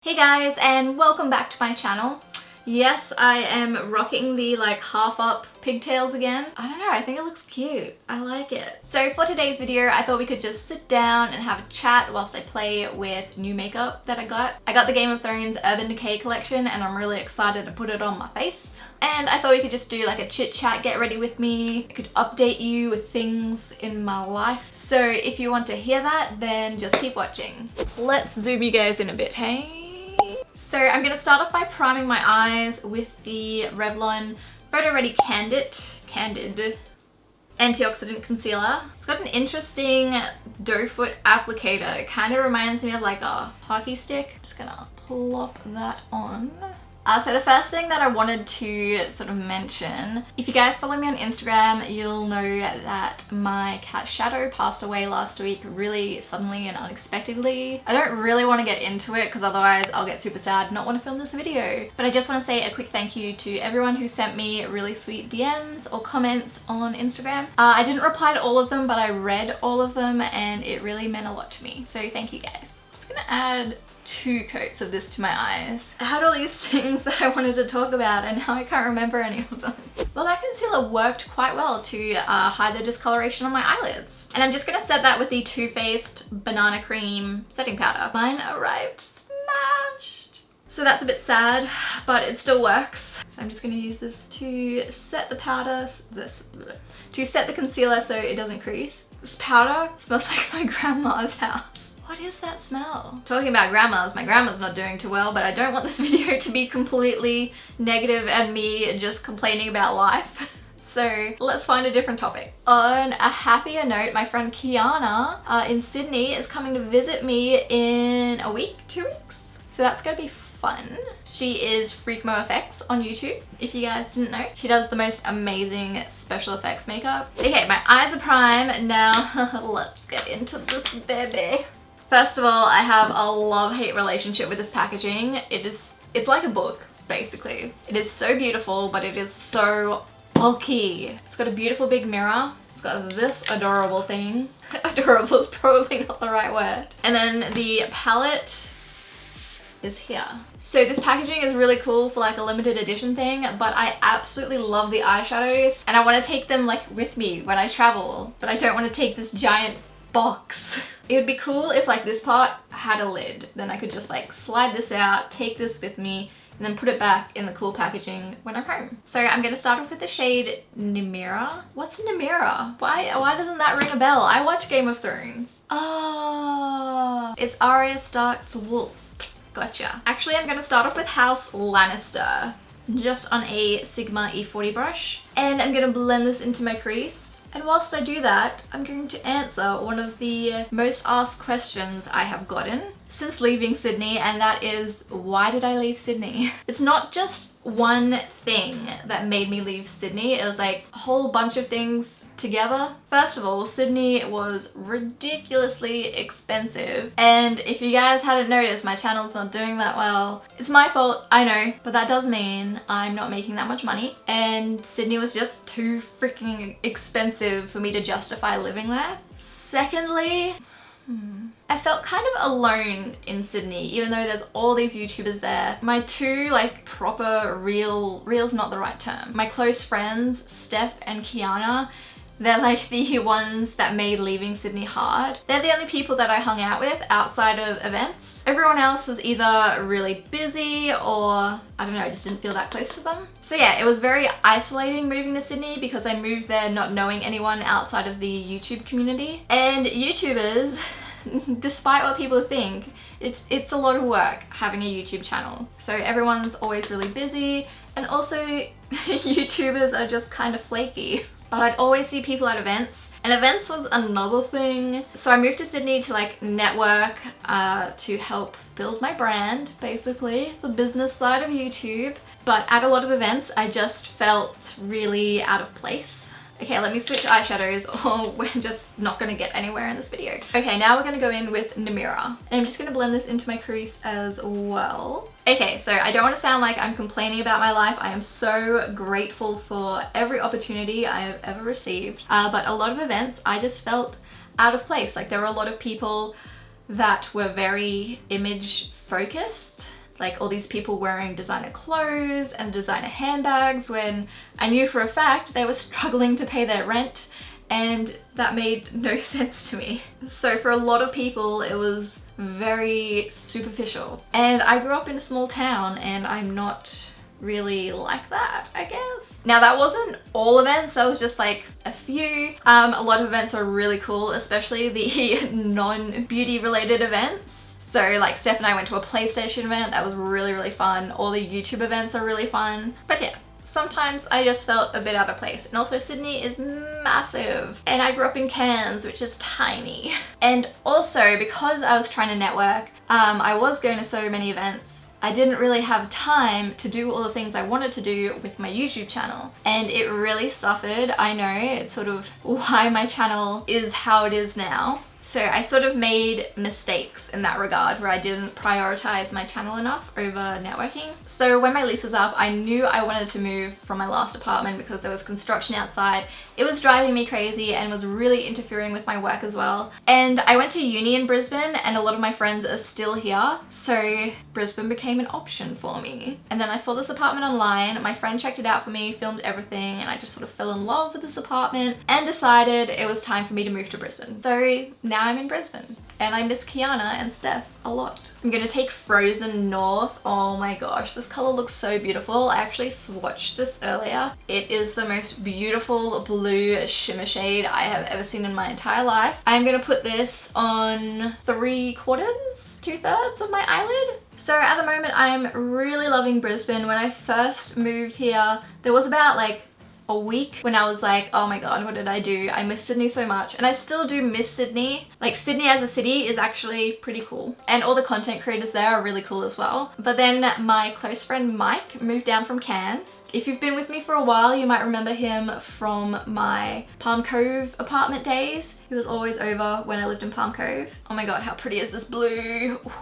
Hey guys, and welcome back to my channel. Yes, I am rocking the like half up pigtails again. I don't know, I think it looks cute. I like it. So for today's video, I thought we could just sit down and have a chat whilst I play with new makeup that I got. I got the Game of Thrones Urban Decay collection and I'm really excited to put it on my face. And I thought we could just do like a chit chat, get ready with me. I could update you with things in my life. So if you want to hear that, then just keep watching. Let's zoom you guys in a bit, hey? So I'm going to start off by priming my eyes with the Revlon Photo Ready Candid Antioxidant Concealer. It's got an interesting doe foot applicator. It kind of reminds me of like a hockey stick. I'm just going to plop that on. So the first thing that I wanted to sort of mention, if you guys follow me on Instagram, you'll know that my cat Shadow passed away last week really suddenly and unexpectedly. I don't really want to get into it because otherwise I'll get super sad and not want to film this video. But I just want to say a quick thank you to everyone who sent me really sweet DMs or comments on Instagram. I didn't reply to all of them, but I read all of them and it really meant a lot to me. So thank you guys. I'm just gonna add 2 coats of this to my eyes. I had all these things that I wanted to talk about and now I can't remember any of them. Well, that concealer worked quite well to hide the discoloration on my eyelids. And I'm just gonna set that with the Too Faced Banana Cream setting powder. Mine arrived smashed. So that's a bit sad, but it still works. So I'm just gonna use this to set the powder, to set the concealer so it doesn't crease. This powder smells like my grandma's house. What is that smell? Talking about grandmas, my grandma's not doing too well, but I don't want this video to be completely negative and me just complaining about life. So let's find a different topic. On a happier note, my friend Kiana in Sydney is coming to visit me in a week, 2 weeks. So that's gonna be fun. She is Freakmo Effects on YouTube, if you guys didn't know. She does the most amazing special effects makeup. Okay, my eyes are prime. Now let's get into this baby. First of all, I have a love-hate relationship with this packaging. It's like a book, basically. It is so beautiful, but it is so bulky. It's got a beautiful big mirror. It's got this adorable thing. Adorable is probably not the right word. And then the palette is here. So this packaging is really cool for like a limited edition thing, but I absolutely love the eyeshadows and I want to take them like with me when I travel, but I don't want to take this giant box. It would be cool if like this part had a lid, then I could just like slide this out, take this with me, and then put it back in the cool packaging when I'm home. So I'm gonna start off with the shade Nimira. What's Nimira? Why doesn't that ring a bell? I watch Game of Thrones. Oh, it's Arya Stark's wolf. Gotcha. Actually, I'm gonna start off with House Lannister, just on a Sigma E40 brush. And I'm gonna blend this into my crease. And whilst I do that, I'm going to answer one of the most asked questions I have gotten since leaving Sydney, and that is, why did I leave Sydney? It's not just one thing that made me leave Sydney, it was like a whole bunch of things together. First of all, Sydney was ridiculously expensive, and if you guys hadn't noticed, my channel's not doing that well. It's my fault, I know, but that does mean I'm not making that much money, and Sydney was just too freaking expensive for me to justify living there. Secondly, I felt kind of alone in Sydney, even though there's all these YouTubers there. My two like proper real's not the right term. My close friends, Steph and Kiana, they're like the ones that made leaving Sydney hard. They're the only people that I hung out with outside of events. Everyone else was either really busy or, I don't know, I just didn't feel that close to them. So yeah, it was very isolating moving to Sydney because I moved there not knowing anyone outside of the YouTube community. And YouTubers, despite what people think, it's a lot of work having a YouTube channel. So everyone's always really busy, and also YouTubers are just kind of flaky. But I'd always see people at events, and events was another thing. So I moved to Sydney to like network, to help build my brand, basically, the business side of YouTube. But at a lot of events, I just felt really out of place. Okay, let me switch eyeshadows or we're just not gonna get anywhere in this video. Okay, now we're gonna go in with Nimira. And I'm just gonna blend this into my crease as well. Okay, so I don't want to sound like I'm complaining about my life. I am so grateful for every opportunity I have ever received. But a lot of events, I just felt out of place. Like there were a lot of people that were very image focused. Like all these people wearing designer clothes and designer handbags when I knew for a fact they were struggling to pay their rent, and that made no sense to me. So for a lot of people it was very superficial. And I grew up in a small town and I'm not really like that, I guess. Now that wasn't all events, that was just like a few. A lot of events are really cool, especially the non-beauty related events. So like Steph and I went to a PlayStation event, that was really fun. All the YouTube events are really fun. But yeah, sometimes I just felt a bit out of place. And also Sydney is massive. And I grew up in Cairns, which is tiny. And also because I was trying to network, I was going to so many events, I didn't really have time to do all the things I wanted to do with my YouTube channel. And it really suffered. I know, it's sort of why my channel is how it is now. So I sort of made mistakes in that regard where I didn't prioritize my channel enough over networking. So when my lease was up, I knew I wanted to move from my last apartment because there was construction outside. It was driving me crazy and was really interfering with my work as well. And I went to uni in Brisbane and a lot of my friends are still here. So Brisbane became an option for me. And then I saw this apartment online. My friend checked it out for me, filmed everything, and I just sort of fell in love with this apartment and decided it was time for me to move to Brisbane. So now I'm in Brisbane and I miss Kiana and Steph a lot. I'm gonna take Frozen North. Oh my gosh, this color looks so beautiful. I actually swatched this earlier. It is the most beautiful blue shimmer shade I have ever seen in my entire life. I'm gonna put this on 3/4, 2/3 of my eyelid. So at the moment I'm really loving Brisbane. When I first moved here, there was about like a week when I was like, oh my god, what did I do? I miss Sydney so much. And I still do miss Sydney. Like Sydney as a city is actually pretty cool. And all the content creators there are really cool as well. But then my close friend Mike moved down from Cairns. If you've been with me for a while, you might remember him from my Palm Cove apartment days. He was always over when I lived in Palm Cove. Oh my god, how pretty is this blue? Ooh.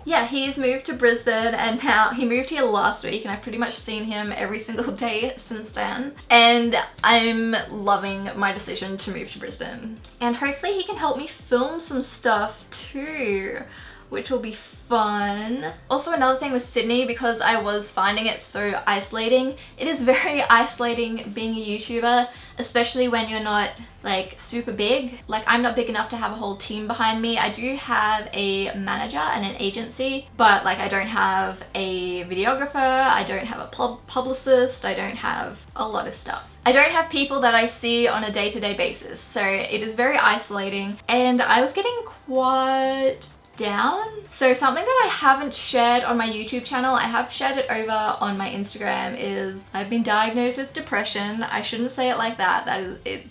Yeah, he's moved to Brisbane and now he moved here last week and I've pretty much seen him every single day since then. And I'm loving my decision to move to Brisbane. And hopefully he can help me film some stuff too, which will be fun. Also another thing with Sydney, because I was finding it so isolating, it is very isolating being a YouTuber, especially when you're not like super big. Like I'm not big enough to have a whole team behind me. I do have a manager and an agency, but like I don't have a videographer, I don't have a publicist, I don't have a lot of stuff. I don't have people that I see on a day-to-day basis, so it is very isolating and I was getting quite down. So something that I haven't shared on my YouTube channel, I have shared it over on my Instagram, is I've been diagnosed with depression. I shouldn't say it like that.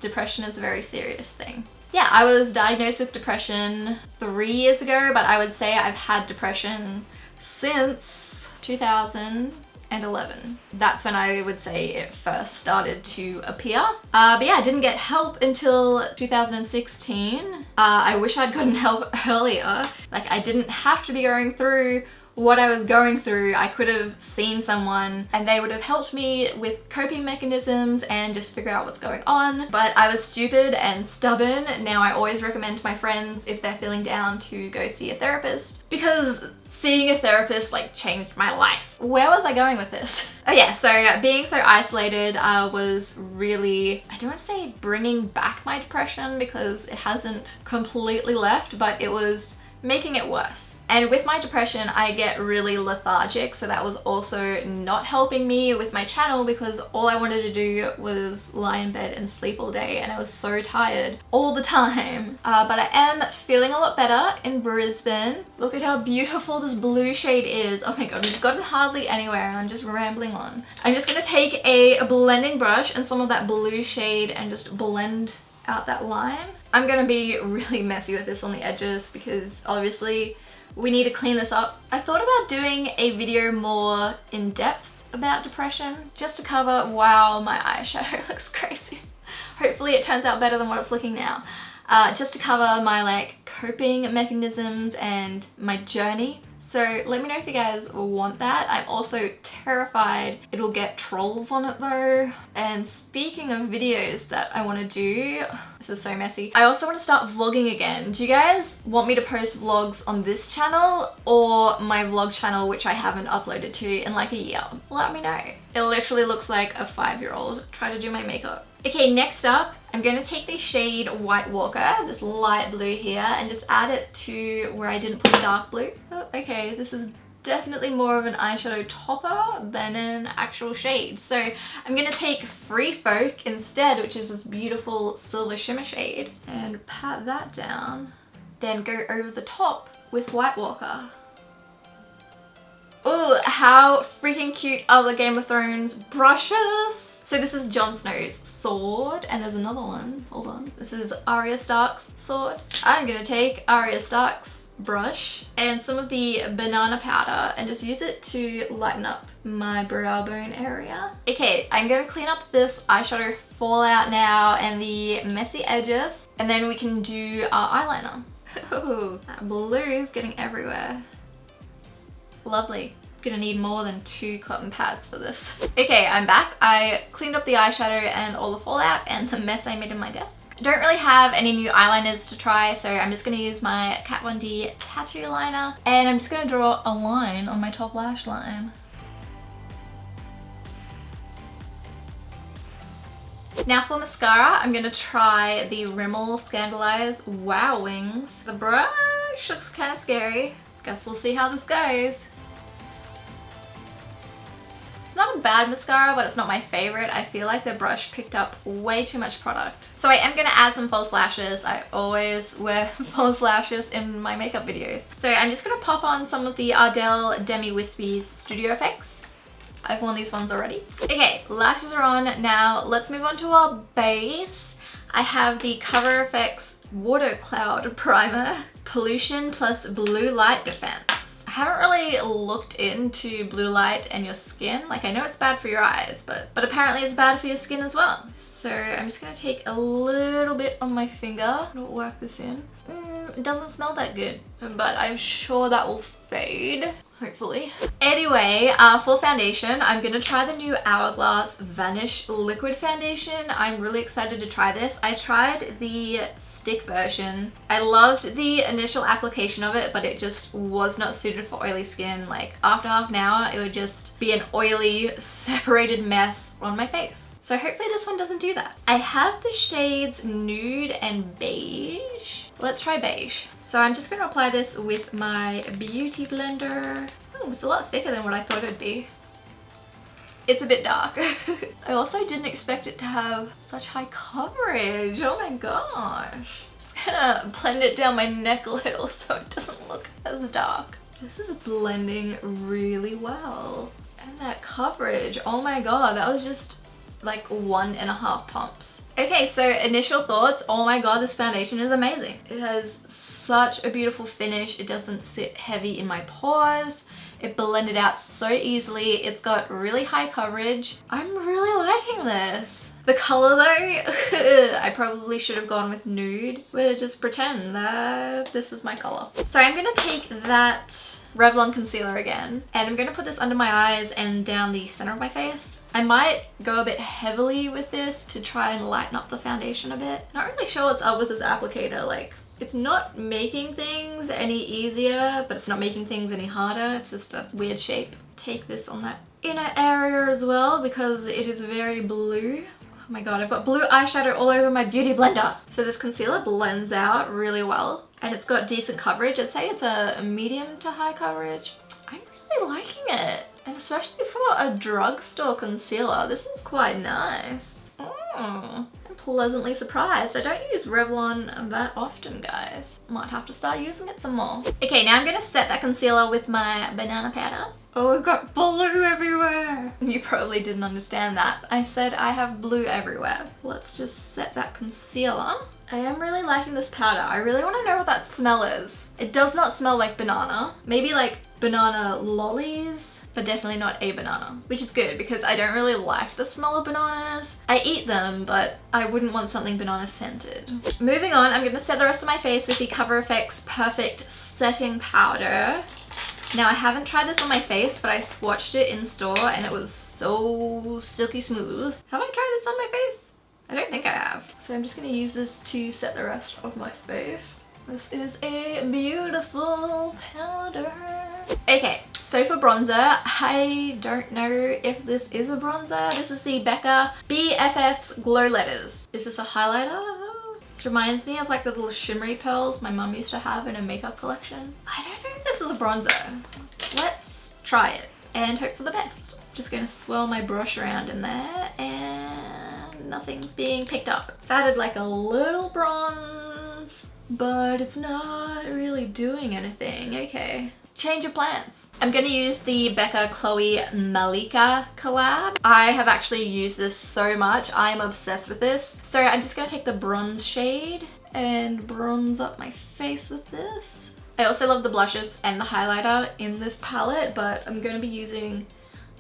Depression is a very serious thing. Yeah, I was diagnosed with depression 3 years ago, but I would say I've had depression since 2011. That's when I would say it first started to appear. But yeah, I didn't get help until 2016. I wish I'd gotten help earlier. Like I didn't have to be going through what I was going through. I could have seen someone and they would have helped me with coping mechanisms and just figure out what's going on. But I was stupid and stubborn. Now I always recommend to my friends, if they're feeling down, to go see a therapist, because seeing a therapist like changed my life. Where was I going with this? Oh yeah, so being so isolated was really, I don't want to say bringing back my depression because it hasn't completely left, but it was making it worse. And with my depression, I get really lethargic, so that was also not helping me with my channel because all I wanted to do was lie in bed and sleep all day, and I was so tired all the time. But I am feeling a lot better in Brisbane. Look at how beautiful this blue shade is. Oh my god, we've gotten hardly anywhere and I'm just rambling on. I'm just gonna take a blending brush and some of that blue shade and just blend out that line. I'm gonna be really messy with this on the edges because obviously we need to clean this up. I thought about doing a video more in depth about depression just to cover, wow, my eyeshadow looks crazy. Hopefully it turns out better than what it's looking now. Just to cover my like coping mechanisms and my journey. So let me know if you guys want that. I'm also terrified it'll get trolls on it though. And speaking of videos that I want to do, this is so messy. I also want to start vlogging again. Do you guys want me to post vlogs on this channel or my vlog channel, which I haven't uploaded to in like a year? Let me know. It literally looks like a 5-year-old trying to do my makeup. Okay, next up, I'm going to take the shade White Walker, this light blue here, and just add it to where I didn't put dark blue. Oh, okay, this is definitely more of an eyeshadow topper than an actual shade. So I'm going to take Free Folk instead, which is this beautiful silver shimmer shade, and pat that down. Then go over the top with White Walker. Oh, how freaking cute are the Game of Thrones brushes? So this is Jon Snow's sword, and there's another one, hold on. This is Arya Stark's sword. I'm gonna take Arya Stark's brush and some of the banana powder and just use it to lighten up my brow bone area. Okay, I'm gonna clean up this eyeshadow fallout now and the messy edges, and then we can do our eyeliner. Oh, that blue is getting everywhere. Lovely. Gonna need more than 2 cotton pads for this. Okay, I'm back. I cleaned up the eyeshadow and all the fallout and the mess I made in my desk. I don't really have any new eyeliners to try, so I'm just gonna use my Kat Von D tattoo liner, and I'm just gonna draw a line on my top lash line. Now for mascara, I'm gonna try the Rimmel Scandaleyes Wow Wings. The brush looks kind of scary. Guess we'll see how this goes. Not a bad mascara, but it's not my favorite. I feel like the brush picked up way too much product. So I am gonna add some false lashes. I always wear false lashes in my makeup videos. So I'm just gonna pop on some of the Ardell Demi Wispies Studio Effects. I've worn these ones already. Okay, lashes are on. Now let's move on to our base. I have the Cover FX Water Cloud Primer, Pollution plus Blue Light Defense. I haven't really looked into blue light and your skin. Like, I know it's bad for your eyes, but apparently it's bad for your skin as well. So I'm just gonna take a little bit on my finger and work this in. It doesn't smell that good, but I'm sure that will fade, hopefully. Anyway, for foundation, I'm gonna try the new Hourglass Vanish liquid foundation. I'm really excited to try this. I tried the stick version. I loved the initial application of it, but it just was not suited for oily skin. Like, after half an hour, it would just be an oily, separated mess on my face. So hopefully this one doesn't do that. I have the shades Nude and Beige. Let's try Beige. So I'm just gonna apply this with my beauty blender. Oh, it's a lot thicker than what I thought it would be. It's a bit dark. I also didn't expect it to have such high coverage. Oh my gosh. Just gonna blend it down my neck a little so it doesn't look as dark. This is blending really well. And that coverage, oh my god, that was just like 1.5 pumps. Okay, so initial thoughts. Oh my god, this foundation is amazing. It has such a beautiful finish. It doesn't sit heavy in my pores. It blended out so easily. It's got really high coverage. I'm really liking this. The color though, I probably should have gone with Nude. We'll just pretend that this is my color. So I'm gonna take that Revlon concealer again, and I'm gonna put this under my eyes and down the center of my face. I might go a bit heavily with this to try and lighten up the foundation a bit. Not really sure what's up with this applicator. Like, it's not making things any easier, but it's not making things any harder. It's just a weird shape. Take this on that inner area as well because it is very blue. Oh my god, I've got blue eyeshadow all over my beauty blender. So this concealer blends out really well and it's got decent coverage. I'd say it's a medium to high coverage. I'm really liking it. And especially for a drugstore concealer, this is quite nice. I'm pleasantly surprised. I don't use Revlon that often, guys. Might have to start using it some more. Okay, now I'm gonna set that concealer with my banana powder. Oh, we've got blue everywhere. You probably didn't understand that. I said I have blue everywhere. Let's just set that concealer. I am really liking this powder. I really want to know what that smell is. It does not smell like banana. Maybe like banana lollies, but definitely not a banana, which is good because I don't really like the smell of bananas. I eat them, but I wouldn't want something banana scented. Moving on, I'm gonna set the rest of my face with the Cover FX Perfect Setting Powder. Now I haven't tried this on my face, but I swatched it in store and it was so silky smooth. Have I tried this on my face? I don't think I have. So I'm just gonna use this to set the rest of my face. This is a beautiful powder. Okay, so for bronzer, I don't know if this is a bronzer. This is the Becca BFF's Glow Letters. Is this a highlighter? This reminds me of like the little shimmery pearls my mum used to have in her makeup collection. I don't know if this is a bronzer. Let's try it and hope for the best. Just gonna swirl my brush around in there and nothing's being picked up. It's added like a little bronze, but it's not really doing anything. Okay. Change of plans. I'm gonna use the Becca Chloe Malika collab. I have actually used this so much. I am obsessed with this. So I'm just gonna take the bronze shade and bronze up my face with this. I also love the blushes and the highlighter in this palette, but I'm gonna be using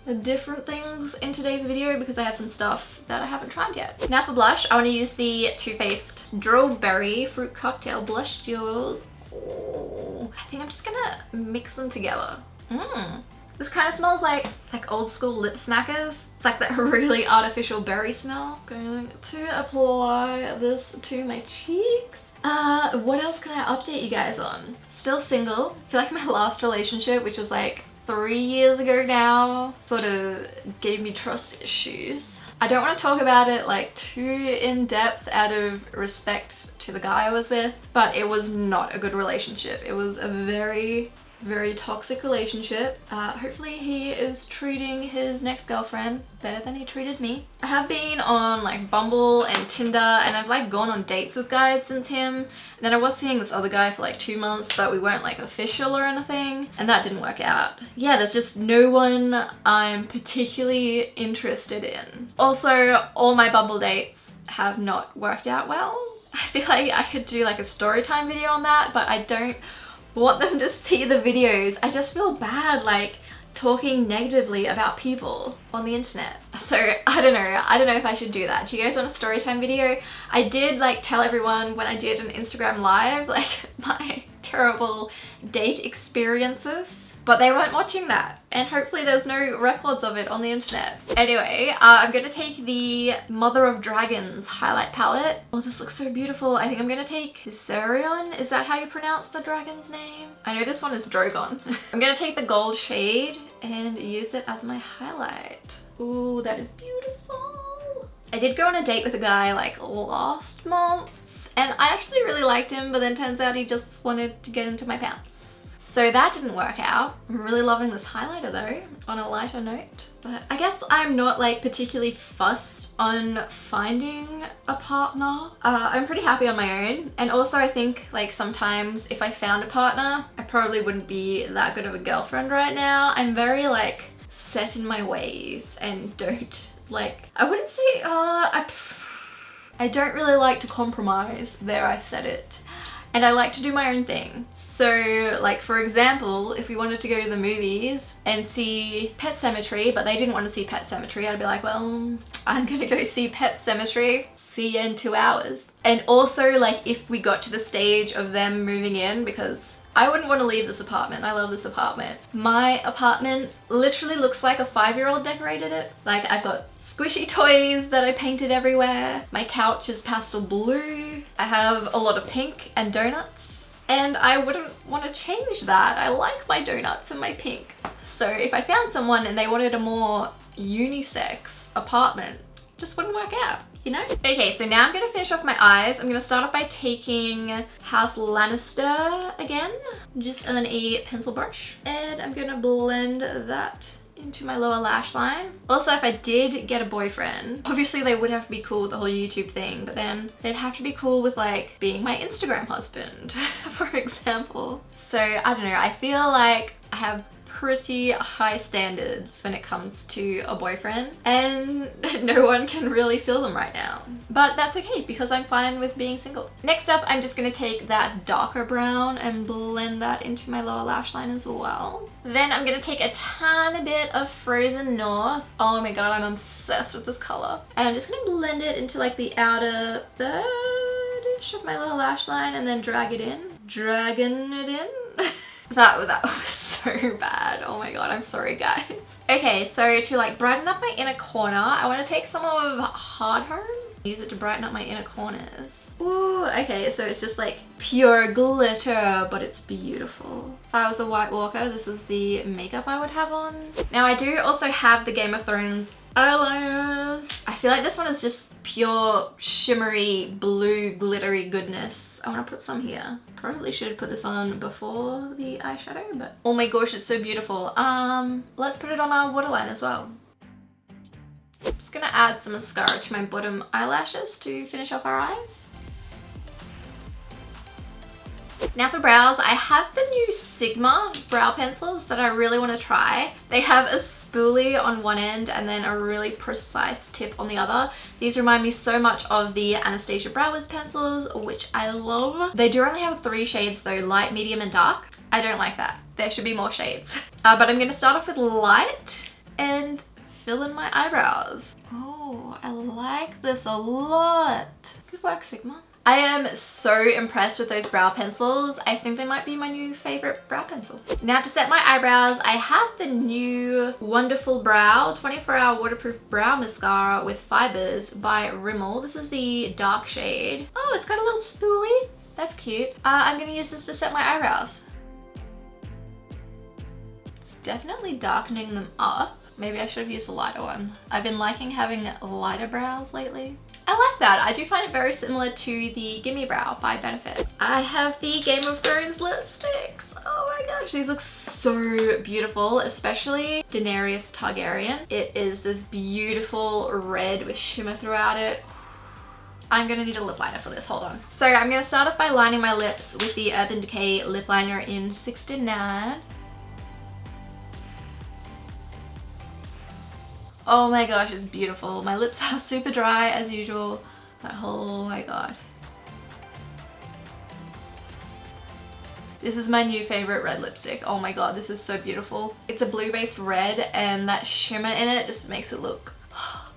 the different things in today's video because I have some stuff that I haven't tried yet. Now for blush, I wanna use the Too Faced Strawberry Fruit Cocktail Blush Duos. Oh, I think I'm just gonna mix them together. This kind of smells like old school lip smackers. It's like that really artificial berry smell. Going to apply this to my cheeks. What else can I update you guys on? Still single. I feel like my last relationship, which was like 3 years ago now, sort of gave me trust issues. I don't want to talk about it like too in depth out of respect to the guy I was with, but it was not a good relationship. It was a very, very toxic relationship. Hopefully he is treating his next girlfriend better than he treated me. I have been on like Bumble and Tinder and I've like gone on dates with guys since him. And then I was seeing this other guy for like 2 months, but we weren't like official or anything, and that didn't work out. Yeah, there's just no one I'm particularly interested in. Also, all my Bumble dates have not worked out well. I feel like I could do like a story time video on that, but I don't want them to see the videos. I just feel bad like talking negatively about people on the internet. So I don't know if I should do that. Do you guys want a story time video? I did like tell everyone when I did an Instagram live like my terrible date experiences, but they weren't watching that, and hopefully there's no records of it on the internet. Anyway, I'm gonna take the Mother of Dragons highlight palette. Oh, this looks so beautiful. I think I'm gonna take Hyserion. Is that how you pronounce the dragon's name? I know this one is Drogon. I'm gonna take the gold shade and use it as my highlight. Ooh, that is beautiful. I did go on a date with a guy like last month, and I actually really liked him, but then turns out he just wanted to get into my pants. So that didn't work out. I'm really loving this highlighter though, on a lighter note. But I guess I'm not like particularly fussed on finding a partner. I'm pretty happy on my own. And also I think like sometimes if I found a partner, I probably wouldn't be that good of a girlfriend right now. I'm very like set in my ways and don't like, I wouldn't say, I don't really like to compromise. There, I said it. And I like to do my own thing. So like for example, if we wanted to go to the movies and see Pet Sematary, but they didn't want to see Pet Sematary, I'd be like, well, I'm gonna go see Pet Sematary. See you in 2 hours. And also like if we got to the stage of them moving in, because I wouldn't want to leave this apartment. I love this apartment. My apartment literally looks like a 5-year-old decorated it. Like I've got squishy toys that I painted everywhere. My couch is pastel blue. I have a lot of pink and donuts. And I wouldn't want to change that. I like my donuts and my pink. So if I found someone and they wanted a more unisex apartment, it just wouldn't work out. You know? Okay, so now I'm gonna finish off my eyes. I'm gonna start off by taking House Lannister again, just on a pencil brush. And I'm gonna blend that into my lower lash line. Also, if I did get a boyfriend, obviously they would have to be cool with the whole YouTube thing, but then they'd have to be cool with like being my Instagram husband, for example. So I don't know, I feel like I have pretty high standards when it comes to a boyfriend, and no one can really fill them right now. But that's okay because I'm fine with being single. Next up, I'm just gonna take that darker brown and blend that into my lower lash line as well. Then I'm gonna take a tiny bit of Frozen North. Oh my god, I'm obsessed with this color. And I'm just gonna blend it into like the outer third-ish of my lower lash line and then drag it in. Dragging it in. That was so bad. Oh my god, I'm sorry guys. Okay, so to like brighten up my inner corner, I want to take some of Hard Home. Use it to brighten up my inner corners. Ooh, okay, so it's just like pure glitter, but it's beautiful. If I was a White Walker, this is the makeup I would have on. Now I do also have the Game of Thrones eyeliners. I feel like this one is just pure shimmery blue glittery goodness. I want to put some here. Probably should put this on before the eyeshadow, but oh my gosh, it's so beautiful. Let's put it on our waterline as well. I'm just gonna add some mascara to my bottom eyelashes to finish off our eyes. Now for brows, I have the new Sigma brow pencils that I really want to try. They have a spoolie on one end and then a really precise tip on the other. These remind me so much of the Anastasia Brow Wiz pencils, which I love. They do only have 3 shades though, light, medium and dark. I don't like that. There should be more shades. But I'm going to start off with light and fill in my eyebrows. Oh, I like this a lot. Good work, Sigma. I am so impressed with those brow pencils. I think they might be my new favorite brow pencil. Now to set my eyebrows, I have the new Wonderful Brow 24-hour waterproof brow mascara with fibers by Rimmel. This is the dark shade. Oh, it's got a little spoolie. That's cute. I'm gonna use this to set my eyebrows. It's definitely darkening them up. Maybe I should have used a lighter one. I've been liking having lighter brows lately. I like that. I do find it very similar to the Gimme Brow by Benefit. I have the Game of Thrones lipsticks. Oh my gosh, these look so beautiful, especially Daenerys Targaryen. It is this beautiful red with shimmer throughout it. I'm gonna need a lip liner for this, hold on. So I'm gonna start off by lining my lips with the Urban Decay lip liner in 69. Oh my gosh, it's beautiful. My lips are super dry as usual, but oh my god. This is my new favorite red lipstick. Oh my god, this is so beautiful. It's a blue-based red and that shimmer in it just makes it look...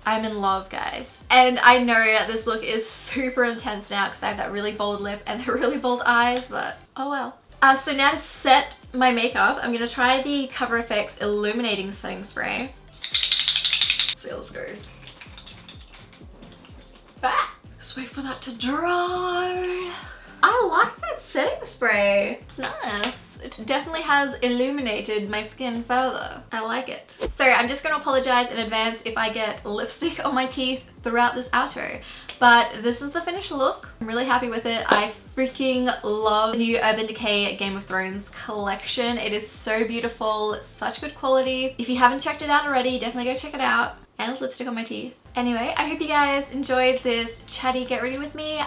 I'm in love, guys. And I know that this look is super intense now because I have that really bold lip and the really bold eyes, but oh well. So now to set my makeup, I'm gonna try the Cover FX Illuminating Setting Spray. See how this goes. Ah, just wait for that to dry. I like that setting spray. It's nice. It definitely has illuminated my skin further. I like it. So I'm just gonna apologize in advance if I get lipstick on my teeth throughout this outro. But this is the finished look. I'm really happy with it. I freaking love the new Urban Decay Game of Thrones collection. It is so beautiful, such good quality. If you haven't checked it out already, definitely go check it out. And lipstick on my teeth. Anyway, I hope you guys enjoyed this chatty get ready with me.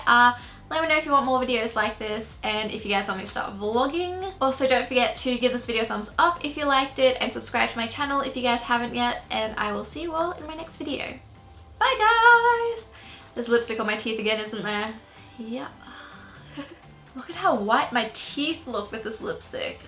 Let me know if you want more videos like this and if you guys want me to start vlogging. Also, don't forget to give this video a thumbs up if you liked it and subscribe to my channel if you guys haven't yet, and I will see you all in my next video. Bye guys! There's lipstick on my teeth again, isn't there? Yeah. Look at how white my teeth look with this lipstick.